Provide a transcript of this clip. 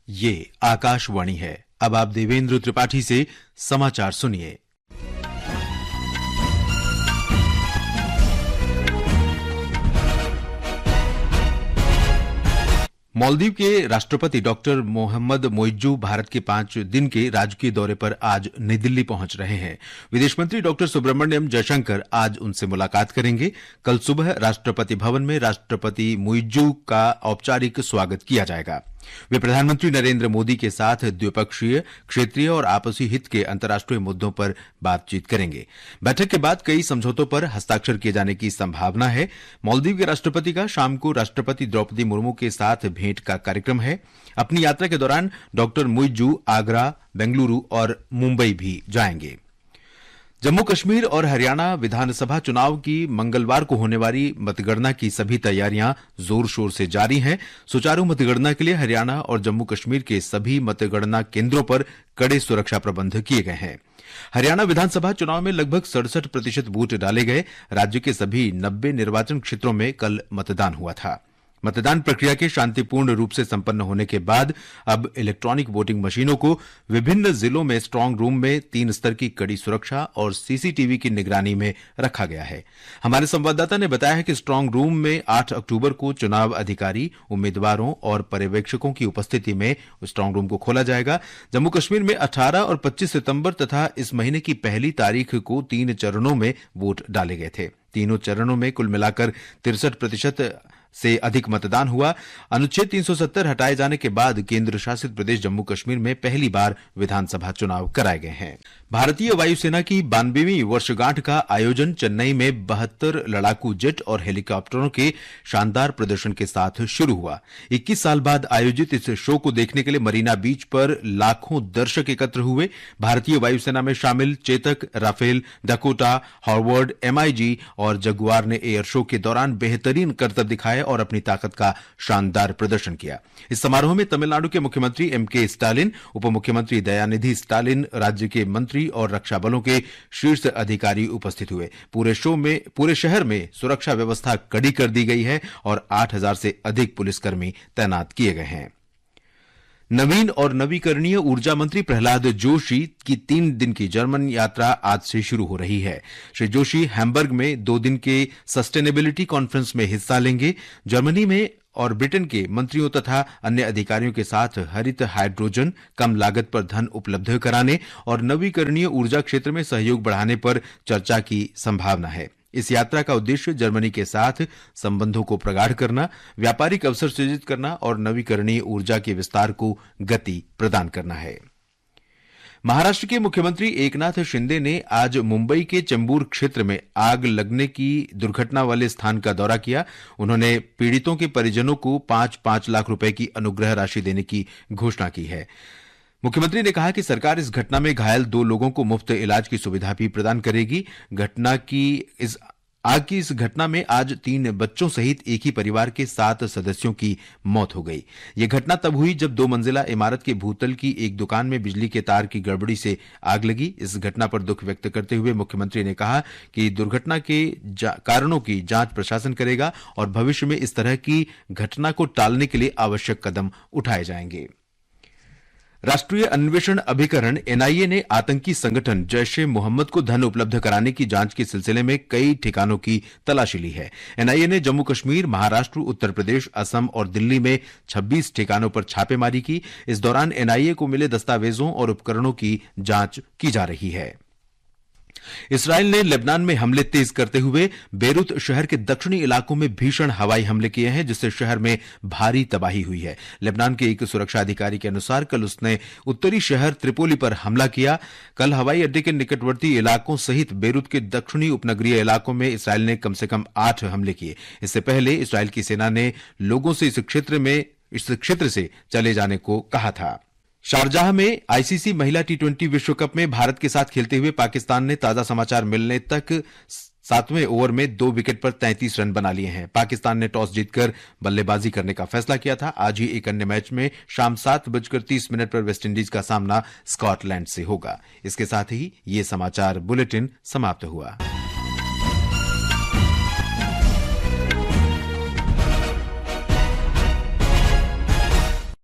ये आकाशवाणी है। अब आप देवेंद्र त्रिपाठी से समाचार सुनिए। मालदीव के राष्ट्रपति डॉक्टर मोहम्मद मोइज्जू भारत के 5 दिन के राजकीय दौरे पर आज नई दिल्ली पहुंच रहे हैं। विदेश मंत्री डॉक्टर सुब्रमण्यम जयशंकर आज उनसे मुलाकात करेंगे। कल सुबह राष्ट्रपति भवन में राष्ट्रपति मोइज्जू का औपचारिक स्वागत किया जाएगा। वे प्रधानमंत्री नरेंद्र मोदी के साथ द्विपक्षीय, क्षेत्रीय और आपसी हित के अंतर्राष्ट्रीय मुद्दों पर बातचीत करेंगे। बैठक के बाद कई समझौतों पर हस्ताक्षर किए जाने की संभावना है। मालदीव के राष्ट्रपति का शाम को राष्ट्रपति द्रौपदी मुर्मू के साथ भेंट का कार्यक्रम है। अपनी यात्रा के दौरान डॉक्टर मोइज्जू आगरा, बेंगलुरु और मुंबई भी जाएंगे। जम्मू कश्मीर और हरियाणा विधानसभा चुनाव की मंगलवार को होने वाली मतगणना की सभी तैयारियां जोर शोर से जारी हैं। सुचारू मतगणना के लिए हरियाणा और जम्मू कश्मीर के सभी मतगणना केंद्रों पर कड़े सुरक्षा प्रबंध किए गए हैं। हरियाणा विधानसभा चुनाव में लगभग 67% वोट डाले गए। राज्य के सभी 90 निर्वाचन क्षेत्रों में कल मतदान हुआ था। मतदान प्रक्रिया के शांतिपूर्ण रूप से संपन्न होने के बाद अब इलेक्ट्रॉनिक वोटिंग मशीनों को विभिन्न जिलों में स्ट्रांग रूम में 3 स्तर की कड़ी सुरक्षा और सीसीटीवी की निगरानी में रखा गया है। हमारे संवाददाता ने बताया है कि स्ट्रांग रूम में 8 अक्टूबर को चुनाव अधिकारी, उम्मीदवारों और पर्यवेक्षकों की उपस्थिति में स्ट्रांग रूम को खोला जाएगा। जम्मू कश्मीर में 18 और 25 सितंबर तथा इस महीने की पहली तारीख को 3 चरणों में वोट डाले गए थे। तीनों चरणों में कुल मिलाकर 63% से अधिक मतदान हुआ। अनुच्छेद 370 हटाए जाने के बाद केंद्र शासित प्रदेश जम्मू कश्मीर में पहली बार विधानसभा चुनाव कराए गए हैं। भारतीय वायुसेना की 92वीं वर्षगांठ का आयोजन चेन्नई में 72 लड़ाकू जेट और हेलीकॉप्टरों के शानदार प्रदर्शन के साथ शुरू हुआ। 21 साल बाद आयोजित इस शो को देखने के लिए मरीना बीच पर लाखों दर्शक एकत्र हुए। भारतीय वायुसेना में शामिल Chetak, Rafale, Dakota, Harvard, MiG और जगुआर ने एयर शो के दौरान बेहतरीन करतब दिखाए और अपनी ताकत का शानदार प्रदर्शन किया। इस समारोह में तमिलनाडु के मुख्यमंत्री MK स्टालिन, उप मुख्यमंत्री दयानिधि स्टालिन, राज्य के मंत्री और रक्षा बलों के शीर्ष अधिकारी उपस्थित हुए। पूरे शहर में सुरक्षा व्यवस्था कड़ी कर दी गई है और 8000 से अधिक पुलिसकर्मी तैनात किए गए हैं। नवीन और नवीकरणीय ऊर्जा मंत्री प्रहलाद जोशी की 3 दिन की जर्मन यात्रा आज से शुरू हो रही है। श्री जोशी हैम्बर्ग में 2 दिन के सस्टेनेबिलिटी कॉन्फ्रेंस में हिस्सा लेंगे। जर्मनी में और ब्रिटेन के मंत्रियों तथा अन्य अधिकारियों के साथ हरित हाइड्रोजन, कम लागत पर धन उपलब्ध कराने और नवीकरणीय ऊर्जा क्षेत्र में सहयोग बढ़ाने पर चर्चा की संभावना है। इस यात्रा का उद्देश्य जर्मनी के साथ संबंधों को प्रगाढ़ करना, व्यापारिक अवसर सृजित करना और नवीकरणीय ऊर्जा के विस्तार को गति प्रदान करना है। महाराष्ट्र के मुख्यमंत्री एकनाथ शिंदे ने आज मुंबई के चेंबूर क्षेत्र में आग लगने की दुर्घटना वाले स्थान का दौरा किया। उन्होंने पीड़ितों के परिजनों को 5-5 लाख रुपए की अनुग्रह राशि देने की घोषणा की है। मुख्यमंत्री ने कहा कि सरकार इस घटना में घायल 2 लोगों को मुफ्त इलाज की सुविधा भी प्रदान करेगी। आग की इस घटना में आज 3 बच्चों सहित एक ही परिवार के 7 सदस्यों की मौत हो गई। यह घटना तब हुई जब 2 मंजिला इमारत के भूतल की एक दुकान में बिजली के तार की गड़बड़ी से आग लगी। इस घटना पर दुख व्यक्त करते हुए मुख्यमंत्री ने कहा कि दुर्घटना के कारणों की जांच प्रशासन करेगा और भविष्य में इस तरह की घटना को टालने के लिए आवश्यक कदम उठाए जाएंगे। राष्ट्रीय अन्वेषण अभिकरण NIA ने आतंकी संगठन जैश ए मोहम्मद को धन उपलब्ध कराने की जांच के सिलसिले में कई ठिकानों की तलाशी ली है। NIA ने जम्मू कश्मीर, महाराष्ट्र, उत्तर प्रदेश, असम और दिल्ली में 26 ठिकानों पर छापेमारी की। इस दौरान NIA को मिले दस्तावेजों और उपकरणों की जांच की जा रही है। इस्राएल ने लेबनान में हमले तेज करते हुए बेरूत शहर के दक्षिणी इलाकों में भीषण हवाई हमले किए हैं, जिससे शहर में भारी तबाही हुई है। लेबनान के एक सुरक्षा अधिकारी के अनुसार कल उसने उत्तरी शहर त्रिपोली पर हमला किया। कल हवाई अड्डे के निकटवर्ती इलाकों सहित बेरूत के दक्षिणी उपनगरीय इलाकों में इस्राएल ने कम से कम 8 हमले किए। इससे पहले इस्राएल की सेना ने लोगों से इस क्षेत्र से चले जाने को कहा था। शारजाह में ICC महिला T20 विश्व कप में भारत के साथ खेलते हुए पाकिस्तान ने ताजा समाचार मिलने तक 7वें ओवर में 2 विकेट पर 33 रन बना लिए हैं। पाकिस्तान ने टॉस जीतकर बल्लेबाजी करने का फैसला किया था। आज ही एक अन्य मैच में शाम 7:30 पर वेस्टइंडीज का सामना स्कॉटलैंड से होगा। इसके साथ ही ये समाचार बुलेटिन समाप्त हुआ।